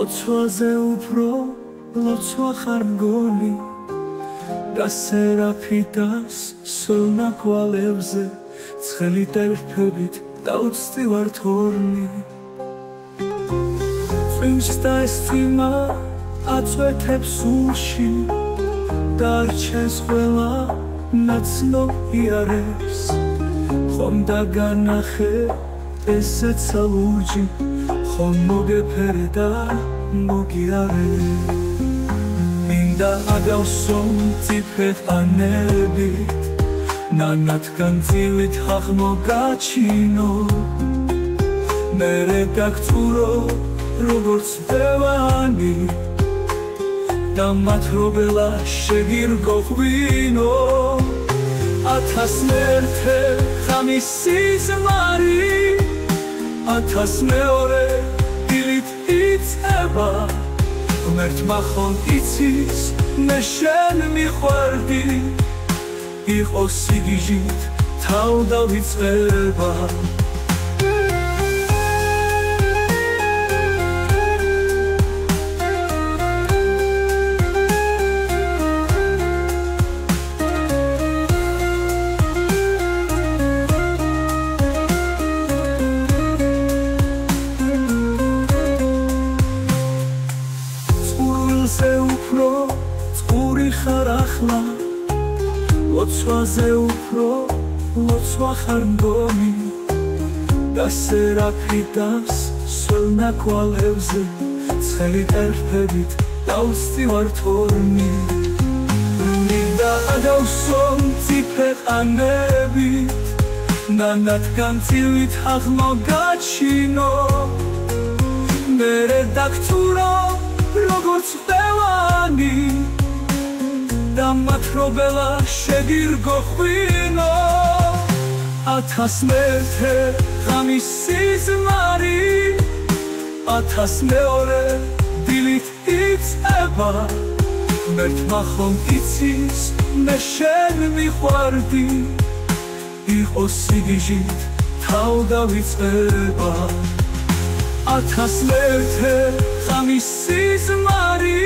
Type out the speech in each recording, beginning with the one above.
ლოცვაზე უფრო ლოცვა ხარ მგონი და სერაფიტას სონა კვალებზე ცხელი ტერფებით დაუცდი ვარ თორნი წვიმს და ეს წვიმა აწვეთებს სულში დარჩენს ყველა ნაცნობ იარებს ხომ დაგანახე ესეცა ლურჯი ხომ მოგეფერე და მოგიარე მინდა აგავსო მწიფედ ანებით ნანათგან ძილით აღმო გაჩინო მერე გაგწურო როგორც ბევანი და მათრობელა შეგირგო ღვინო 1001 ხამისის მარი 1002 დილით იწება ღმერთმა ხომ იცის მე შენ მიყვარდი იყოს სიგიჟით თავ დავიწყება ლოცვაზე უფრო ლოცვა ხარ მგონი და სერაფიტას სონა კვალებზე ცხელი ტერფებით დაუცდი ვარ თორნი მინდა აგავსო მწიფე ყანებით ნანათგან ძილით აღმო გაჩინო მერე დაგწურო როგორც ბევანი და მათრობელა შეგირგო ღვინო 1001 ხამისის მარი 1002 დილით იწება ღმერთმა ხომ იცის მე შენ მიყვარდი იყოს სიგიჟით თავ დავიწყება 1001 ხამისის მარი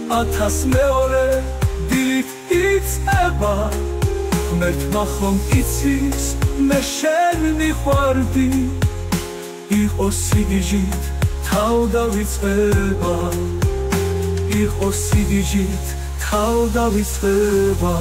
1002 დილით იწება ღმერთმა ხომ იცის მე შენ მიყვარდი იყოს სიგიჟით თავ დავიწყება იყოს სიგიჟით თავ დავიწყება